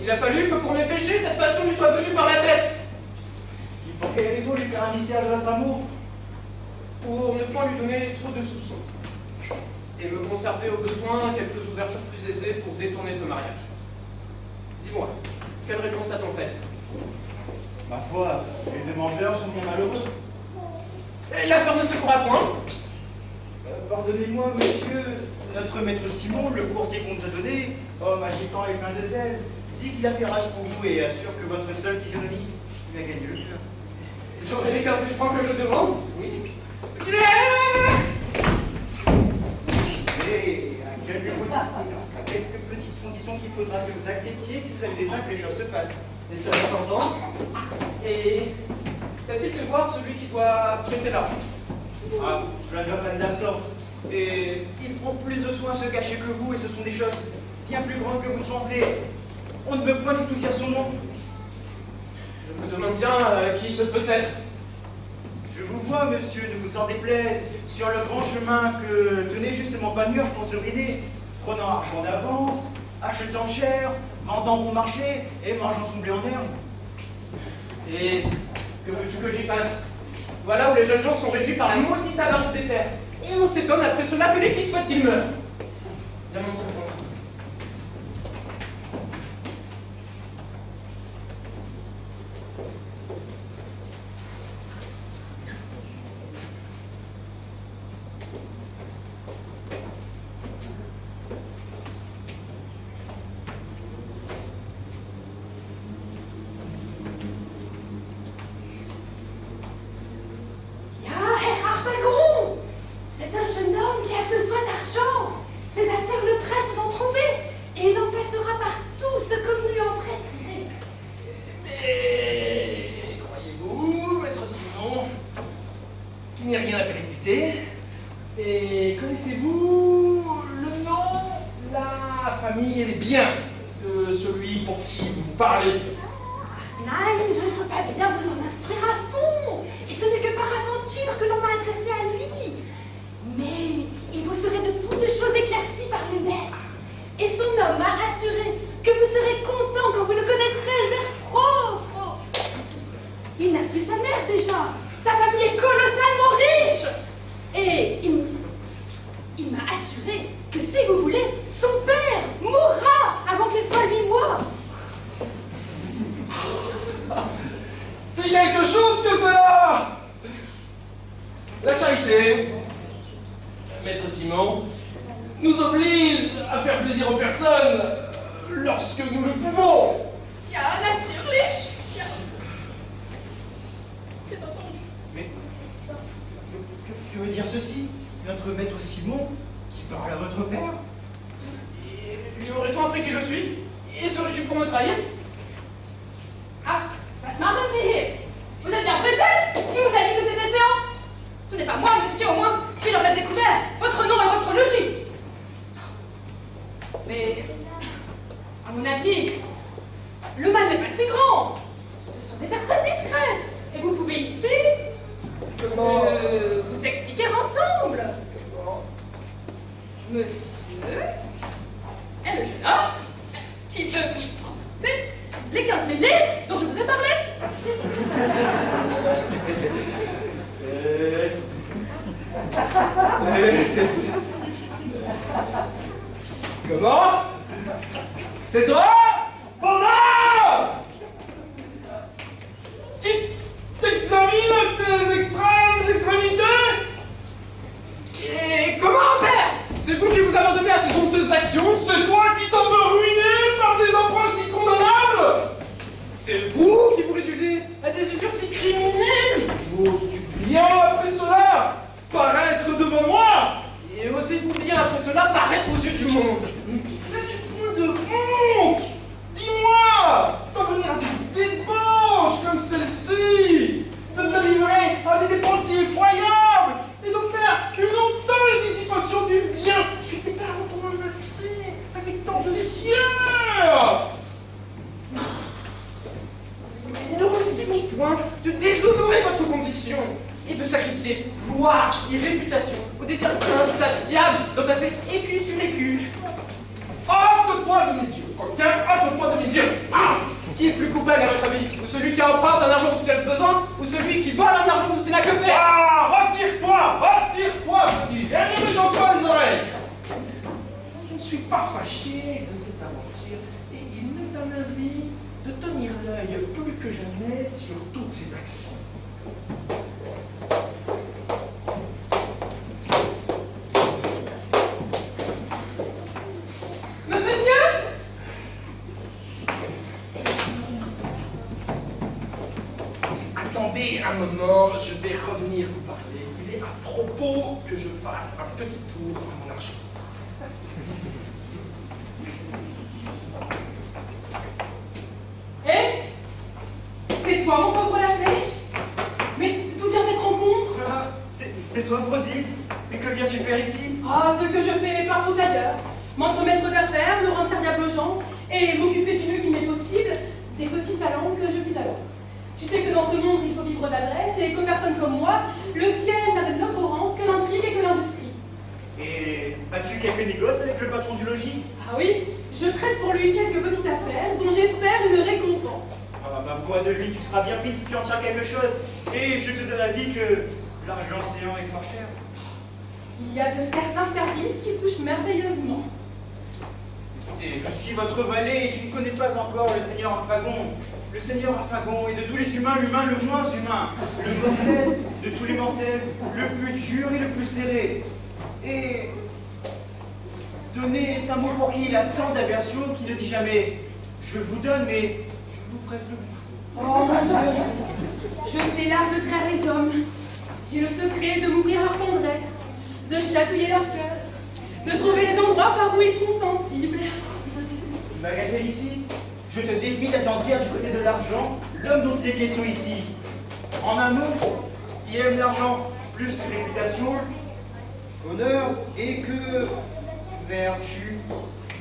[SPEAKER 5] Il a fallu que pour mes péchés, cette passion lui soit venue par la tête.
[SPEAKER 7] Et pour quelle raison lui faire un mystère de votre amour?
[SPEAKER 5] Pour ne point lui donner trop de soupçons. Et me conserver au besoin quelques ouvertures plus aisées pour détourner ce mariage. Dis-moi, quelle réponse t'a-t-on faite?
[SPEAKER 7] Ma foi, les demandeurs sont bien malheureux.
[SPEAKER 5] Et l'affaire ne se fera point.
[SPEAKER 7] Pardonnez-moi, monsieur, notre maître Simon, le courtier qu'on nous a donné, homme agissant et plein de zèle, dit qu'il a fait rage pour vous et assure que votre seule physionomie lui a gagné le cœur.
[SPEAKER 5] J'aurai les 15 000 francs que je demande? Oui.
[SPEAKER 7] Et à quelques petites conditions qu'il faudra que vous acceptiez si vous avez des que les choses se fassent.
[SPEAKER 5] Et cela s'entend. Et t'as-t-il fait voir celui qui doit prêter l'argent?
[SPEAKER 7] Ah, cela ne va pas de la sorte. Et il prend plus de soin à se cacher que vous, et ce sont des choses bien plus grandes que vous ne pensez. On ne veut point du tout dire son nom.
[SPEAKER 5] Je me demande bien qui ce peut être.
[SPEAKER 7] Je vous vois, monsieur, ne vous en déplaise, sur le grand chemin que tenait justement Panurge pour se brider, prenant argent d'avance, achetant cher, vendant bon marché et mangeant son blé en herbe.
[SPEAKER 5] Et que veux-tu que j'y fasse? Voilà où les jeunes gens sont réduits par la maudite avarice des pères. Et on s'étonne après cela que les fils souhaitent qu'ils meurent. Bien mon tonton.
[SPEAKER 1] C'est un jeune homme qui a besoin d'argent. Ses affaires le pressent d'en trouver, et il en passera par tout ce que vous lui en presserez.
[SPEAKER 6] Mais croyez-vous, maître Simon, qu'il n'y a rien à péricliter? Et connaissez-vous le nom, la famille et les biens de celui pour qui vous parlez?
[SPEAKER 1] Nein, je ne peux pas bien vous en instruire à fond, et ce n'est que par aventure que l'on m'a adressé à lui. Mais il vous serait de toutes choses éclairci par lui-même. Et son homme m'a assuré que vous serez content quand vous le connaîtrez, Erfro. Il n'a plus sa mère déjà. Sa famille est colossalement riche. Et il m'a assuré que si vous voulez,
[SPEAKER 8] Son père mourra avant qu'il soit 8 mois.
[SPEAKER 6] C'est quelque chose que cela! La charité, Maître Simon, nous oblige à faire plaisir aux personnes lorsque nous le pouvons.
[SPEAKER 4] Ja, natürlich. Ja. C'est entendu.
[SPEAKER 7] Mais que veut dire ceci? Notre maître Simon qui parle à votre père?
[SPEAKER 5] Et lui aurait-on appris qui je suis? Et serais-tu pour me trahir?
[SPEAKER 8] Ah, was machen Sie hier? Vous êtes bien pressé? Qui vous a dit que c'était séant? Ce n'est pas moi, monsieur, au moins, qui l'aurait découvert. Votre nom et votre logis. Mais, à mon avis, le mal n'est pas si grand. Ce sont des personnes discrètes. Et vous pouvez ici vous expliquer ensemble. Monsieur et le jeune homme qui veut vous emprunter les 15 000 livres dont je vous ai parlé.
[SPEAKER 6] Comment? C'est toi? Banda! Qui t'examine ces extrémités?
[SPEAKER 5] Et comment, père? C'est vous qui vous abandonnez à ces honteuses actions?
[SPEAKER 6] C'est toi qui t'en veux ruiner par des emprunts si condamnables?
[SPEAKER 5] C'est vous qui vous réduisez à des usures si criminelles?
[SPEAKER 6] Oses-tu bien après cela paraître devant moi?
[SPEAKER 5] Et osez-vous bien après cela paraître aux yeux du monde?
[SPEAKER 6] N'as-tu point de honte? Dis-moi, parvenir à des débauches comme celle-ci, de te livrer à des dépenses si effroyables, et de faire une honteuse dissipation du bien que tes parents t'ont amassé avec tant de sueur.
[SPEAKER 5] Ne refusez-vous point de déshonorer votre condition et de sacrifier gloire et réputation au désir insatiable d'entasser écu sur écu?
[SPEAKER 6] Hâte-toi de mes yeux, coquin, hâte-toi de mes yeux. Ah!
[SPEAKER 5] Qui est plus coupable à votre avis? Ou celui qui emprunte un argent dont il a besoin? Ou celui qui vole un argent dont il n'a que faire?
[SPEAKER 6] Ah! Retire-toi, petit, et ne me chante pas les oreilles. Je ne suis pas fâché de cette aventure, et il m'est un avis de tenir l'œil plus que jamais sur toutes ces actions.
[SPEAKER 8] Monsieur?
[SPEAKER 6] Attendez un moment, je vais revenir vous parler. Il est à propos que je fasse un petit tour à mon argent.
[SPEAKER 8] Eh? C'est toi, mon pauvre la flèche? Mais d'où vient cette rencontre?
[SPEAKER 7] Ah, c'est toi, Frosine? Mais que viens-tu faire ici?
[SPEAKER 8] Ah, ce que je fais partout ailleurs. M'entremettre d'affaires, me rendre serviable aux gens, et m'occuper du mieux qu'il m'est possible des petits talents que je puis avoir. Tu sais que dans ce monde, il faut vivre d'adresse, et qu'aux personnes comme moi, le ciel n'a de notre rente que l'intrigue et que l'industrie.
[SPEAKER 7] Et as-tu quelques négoces avec le patron du logis?
[SPEAKER 8] Ah oui, je traite pour lui quelques petites affaires dont j'espère une récompense.
[SPEAKER 7] Ah, ma foi de lui, tu seras bien vite si tu en tiens quelque chose. Et je te donne l'avis que l'argent séant est fort cher.
[SPEAKER 8] Il y a de certains services qui touchent merveilleusement.
[SPEAKER 7] Écoutez, je suis votre valet et tu ne connais pas encore le Seigneur Harpagon. Le Seigneur Harpagon est de tous les humains l'humain le moins humain, le mortel de tous les mortels, le plus dur et le plus serré. Et donner est un mot pour qui il a tant d'aversion qu'il ne dit jamais « je vous donne, mais je vous prête le bouchon ».
[SPEAKER 8] Oh mon Dieu, je sais l'art de traire les hommes. J'ai le secret de m'ouvrir leur tendresse, de chatouiller leur cœur, de trouver les endroits par où ils sont sensibles.
[SPEAKER 7] Bagatelle ici, je te défie d'attendrir du côté de l'argent l'homme dont il est question ici. En un mot, il aime l'argent plus que réputation, honneur et que vertu.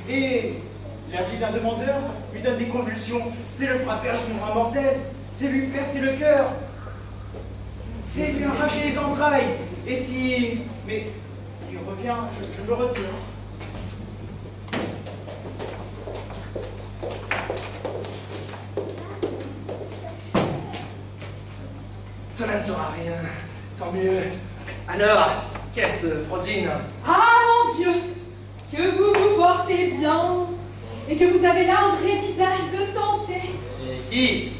[SPEAKER 7] Et la vie d'un demandeur lui donne des convulsions. C'est le frapper à son bras mortel, c'est lui percer le cœur, c'est lui arracher les entrailles. Et si... Mais il revient, je me retire.
[SPEAKER 6] Cela ne sera rien. Tant mieux. Alors, qu'est-ce, Frosine?
[SPEAKER 8] Ah mon Dieu, que vous vous portez bien et que vous avez là un vrai visage de santé.
[SPEAKER 6] Et qui?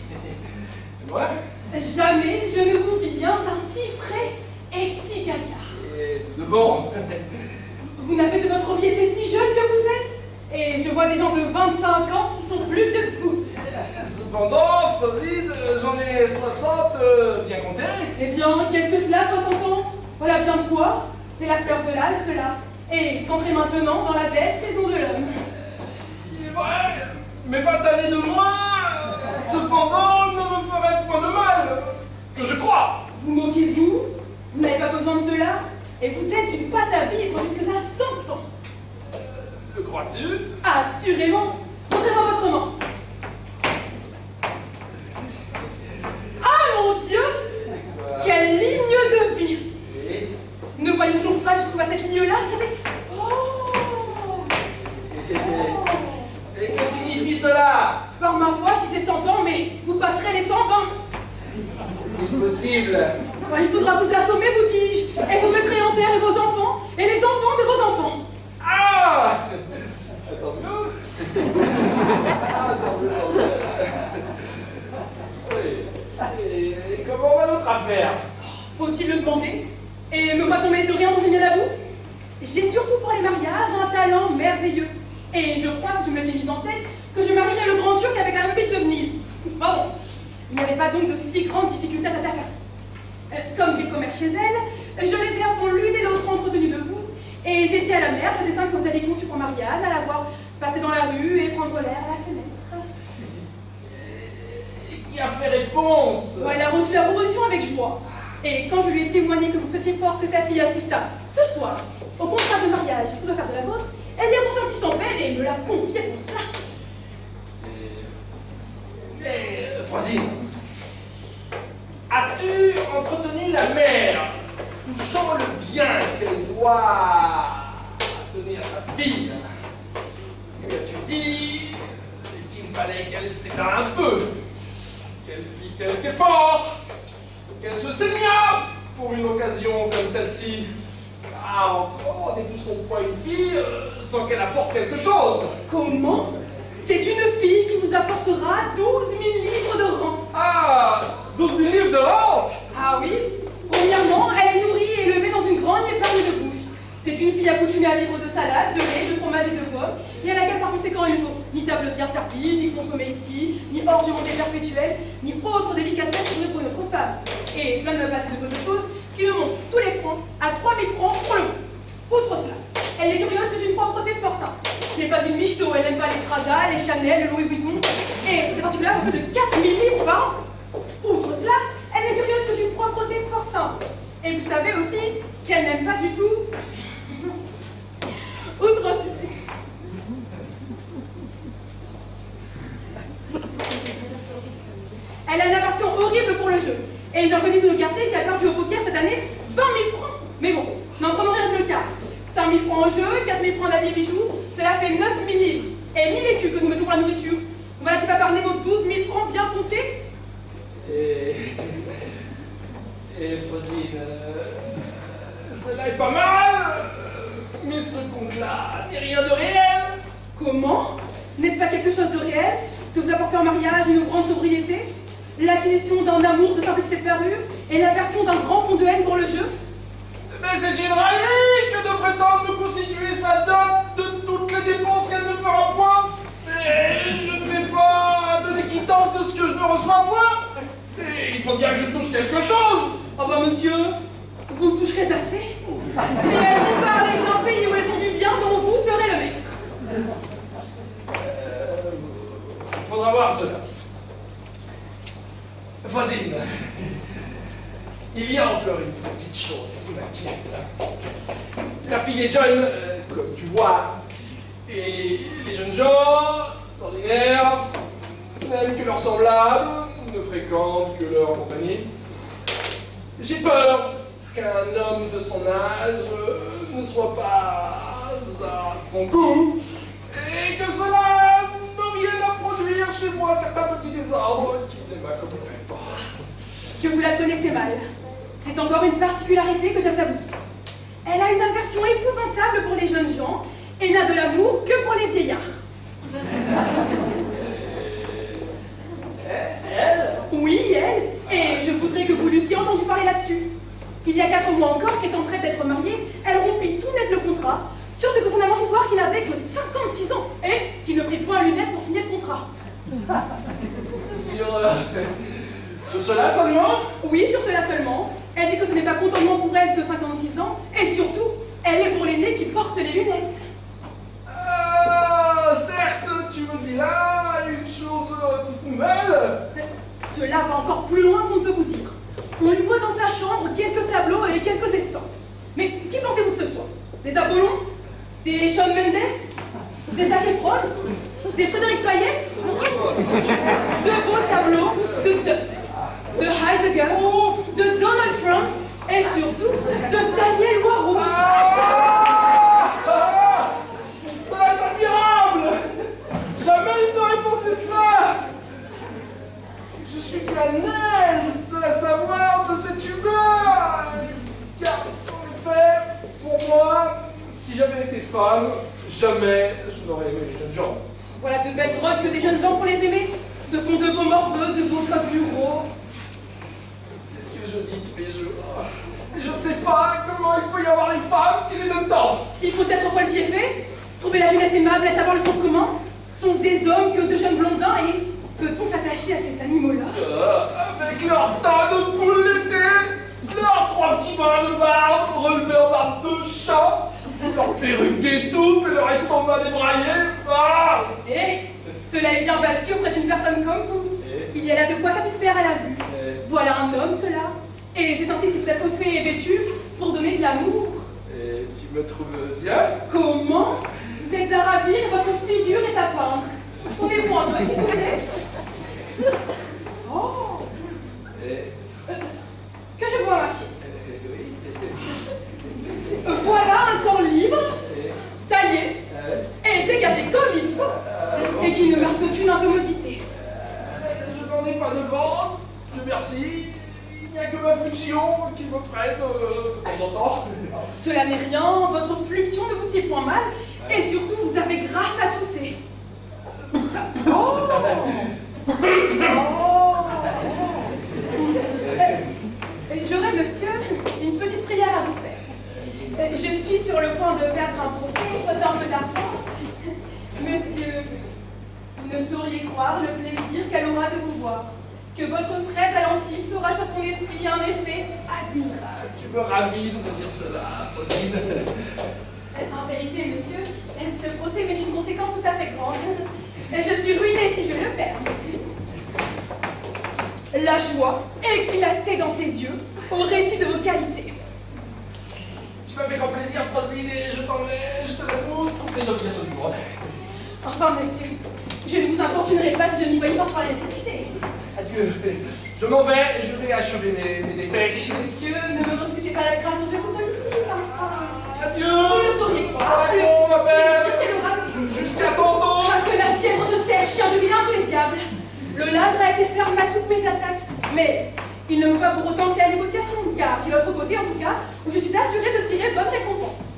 [SPEAKER 6] Moi?
[SPEAKER 8] Jamais je ne vous vis un teint si frais et si gaillard.
[SPEAKER 6] Et de bon.
[SPEAKER 8] Vous n'avez de votre vie été si jeune que vous êtes. Et je vois des gens de 25 ans qui sont plus vieux que vous.
[SPEAKER 6] Cependant, Frosine, j'en ai 60 bien compté.
[SPEAKER 8] Eh bien, qu'est-ce que cela, 60 ans? Voilà bien de quoi. C'est la fleur de l'âge, cela. Et vous entrez maintenant dans la belle saison de l'homme.
[SPEAKER 6] Il est vrai, mais 20 années de moins, cependant, ne me ferait point de mal, que je crois.
[SPEAKER 8] Vous moquez-vous? Vous n'avez pas besoin de cela. Et vous êtes d'une pâte à vivre jusqu'à 100 ans.
[SPEAKER 6] Le crois-tu?
[SPEAKER 8] Assurément. Montrez-moi votre main. Ah mon Dieu! Quelle ligne de vie!
[SPEAKER 6] Et
[SPEAKER 8] Ne voyez-vous donc pas jusqu'où va cette ligne-là? Regardez. Oh!
[SPEAKER 6] Et que signifie cela?
[SPEAKER 8] Par ma foi, je disais 100 ans, mais vous passerez les 120.
[SPEAKER 6] C'est possible.
[SPEAKER 8] Il faudra vous assommer, vous dis-je, et vous mettrez en terre vos enfants et les enfants de vos enfants.
[SPEAKER 6] Ah! Tant mieux. Tant mieux. Oui. Et comment va notre affaire?
[SPEAKER 8] Faut-il le demander? Et me voit-on mêler de rien dont je viens à vous? J'ai surtout pour les mariages un talent merveilleux. Et je crois, si je m'étais mise en tête, que je marierais le grand turc avec la rapide de Venise. Bon, il n'y avait pas donc de si grandes difficultés à cette affaire-ci. Comme j'ai commerce chez elle, je les ai à fond l'une et l'autre entretenues de vous. Et j'ai dit à la mère le dessin que vous avez conçu pour Marianne, à la voir passer dans la rue et prendre l'air à la fenêtre.
[SPEAKER 6] Et qui a fait réponse?
[SPEAKER 8] Bon, elle a reçu la proposition avec joie. Et quand je lui ai témoigné que vous souhaitiez fort que sa fille assistât ce soir au contrat de mariage qui se doit faire de la vôtre, elle y a consenti sans peine et me l'a confié pour cela.
[SPEAKER 6] Mais, Frosine, as-tu entretenu la mère, touchant le bien qu'elle doit donner à sa fille? Lui as-tu dit qu'il fallait qu'elle s'aidât un peu, qu'elle fit quelque effort, qu'elle se saignât pour une occasion comme celle-ci? Ah, encore, n'épouserons point une fille sans qu'elle apporte quelque chose.
[SPEAKER 8] Comment? C'est une fille qui vous apportera 12 000 livres de rente.
[SPEAKER 6] Ah, 12 000 livres de rente?
[SPEAKER 8] Ah oui? Premièrement, elle est nourrie et élevée dans une grande épargne de bouche. C'est une fille accoutumée à vivre de salade, de lait, de fromage et de pommes, et à laquelle par conséquent il ne faut ni table bien servie, ni consommé exquis, ni orgementé perpétuel, ni autre délicatesse trouvée pour une autre femme. Et cela ne va pas si de peu de choses qui me montrent tous les francs à 3 000 francs pour le mois. Outre cela, elle est curieuse que j'ai une propreté fort simple. Ce n'est pas une michto, elle n'aime pas les Prada, les Chanel, le Louis Vuitton, et c'est ainsi que là, vaut plus de 4 000 livres par an. Outre cela, elle est curieuse que j'ai une propreté fort simple. Et vous savez aussi qu'elle n'aime pas du tout. Outre cela. Elle a une aversion horrible pour le jeu. Et j'en connais dans le quartier qui a perdu au poker cette année 20 000 francs. Mais bon, n'en prenons rien que le quart. 5 000 francs au jeu, 4 000 francs d'habits et bijoux, cela fait 9 000 livres. Et 1000 écus que nous mettons pour la nourriture. Voilà-t-il pas par vos 12 000 francs bien comptés?
[SPEAKER 6] Et Frosine, cela est pas mal, mais ce compte-là n'est rien de réel.
[SPEAKER 8] Comment? N'est-ce pas quelque chose de réel que vous apportez en mariage une grande sobriété, l'acquisition d'un amour de simplicité de parure et l'aversion d'un grand fond de haine pour le jeu?
[SPEAKER 6] Mais c'est une raillerie que de prétendre me constituer sa dot de toutes les dépenses qu'elle ne fera point. Et je ne vais pas donner quittance de ce que je ne reçois point. Et il faut bien que je touche quelque chose.
[SPEAKER 8] Oh bah monsieur, vous toucherez assez. Mais elles vont parler d'un pays où elles ont du bien dont vous serez le maître.
[SPEAKER 6] Il faudra voir cela. Voisine, il y a encore une petite chose qui m'inquiète. La fille est jeune, comme tu vois, et les jeunes gens, d'ordinaire, n'aiment que leurs semblables, ne fréquentent que leur compagnie. J'ai peur qu'un homme de son âge ne soit pas à son goût, et que cela ne vienne à produire chez moi certains petits désordres qui ne m'accompagneraient pas.
[SPEAKER 8] Que vous la connaissez mal. C'est encore une particularité que j'avais à vous dire. Elle a une aversion épouvantable pour les jeunes gens et n'a de l'amour que pour les vieillards.
[SPEAKER 6] Elle?
[SPEAKER 8] Oui, elle. Et je voudrais que vous l'eussiez entendu parler là-dessus. Il y a 4 mois encore, qu'étant prête d'être mariée, elle rompit tout net le contrat sur ce que son amant fit voir qu'il n'avait que 56 ans et qu'il ne prit point lunettes pour signer le contrat.
[SPEAKER 6] Sur cela seulement?
[SPEAKER 8] Oui, sur cela seulement. Elle dit que ce n'est pas contentement pour elle que 56 ans, et surtout, elle est pour l'aîné qui porte les lunettes.
[SPEAKER 6] Certes, tu me dis là une chose toute nouvelle.
[SPEAKER 8] Cela va encore plus loin qu'on ne peut vous dire. On lui voit dans sa chambre quelques tableaux et quelques estampes. Mais qui pensez-vous que ce soit? Des Apollons? Des Shawn Mendes? Des Zac Efron? Des Frédéric Payette? De beaux tableaux de Zeus, de Heidegger, de Donald Trump et surtout de Daniel Waro.
[SPEAKER 6] Cela est admirable! Jamais je n'aurais pensé cela! Je suis bien aise de la savoir de cette humeur! Car, en fait, pour moi, si j'avais été femme, jamais je n'aurais aimé les jeunes gens.
[SPEAKER 8] Voilà de belles drogues que des jeunes gens pour les aimer. Ce sont de beaux morveux, de beaux bureaux.
[SPEAKER 6] C'est ce que je dis tous les jours. Je ne sais pas comment il peut y avoir des femmes qui les aiment tant.
[SPEAKER 8] Il faut être folle fiefée, trouver la jeunesse aimable et savoir le sens commun. Sont-ce des hommes que de jeunes blondins et peut-on s'attacher à ces animaux-là?
[SPEAKER 6] Avec leur tas de poules l'été, leurs 3 petits brins de barbe relevés en barbe de chat, leur perruque d'étoupe et leur estomac débraillé.
[SPEAKER 8] Eh, cela est bien bâti auprès d'une personne comme vous. Il y a là de quoi satisfaire à la vue. Voilà un homme, cela. Et c'est ainsi qu'il peut être fait et vêtu pour donner de l'amour.
[SPEAKER 6] Et tu me trouves bien?
[SPEAKER 8] Comment? Vous êtes à ravir et votre figure est à peindre. Tournez-vous un peu, s'il vous plaît. Oh! Que je vois marcher. Voilà un corps libre, taillé et dégagé comme il faut, et qui ne marque aucune incommodité.
[SPEAKER 6] Je n'en ai pas de grande, Dieu merci. Il n'y a que ma fluxion qui me prête de temps en temps.
[SPEAKER 8] Cela n'est rien, votre fluxion ne vous sied point mal, et surtout vous avez grâce à tousser. Oh! J'aurais, monsieur, une petite prière à vous faire. Je suis sur le point de perdre un procès, faute un peu d'argent. Monsieur, vous ne sauriez croire le plaisir qu'elle aura de vous voir. Que votre fraise à lentilles fera sur son esprit un effet admirable.
[SPEAKER 6] Tu me ravis de me dire cela, Frosine.
[SPEAKER 8] En vérité, monsieur, ce procès m'est une conséquence tout à fait grande. Je suis ruinée si je le perds, monsieur. La joie éclatait dans ses yeux au récit de vos qualités.
[SPEAKER 6] Tu m'as fait grand plaisir, Frosine, et je te l'avoue, toutes les obligations du monde.
[SPEAKER 8] Enfin, monsieur, je ne vous importunerai pas si je n'y voyais pas par la nécessité.
[SPEAKER 6] Adieu. Je m'en vais, je vais achever mes dépêches.
[SPEAKER 8] Monsieur, ne me refusez pas la grâce dont je vous sollicite.
[SPEAKER 6] Adieu.
[SPEAKER 8] Vous ne sauriez croire
[SPEAKER 6] On m'appelle.
[SPEAKER 8] qu'elle aura
[SPEAKER 6] Jusqu'à tantôt.
[SPEAKER 8] que la fièvre de serre, chien de vilain tous les diables. Le ladre a été ferme à toutes mes attaques, mais il ne me va pour autant que la négociation, car de l'autre côté, en tout cas, où je suis assurée de tirer bonne récompense.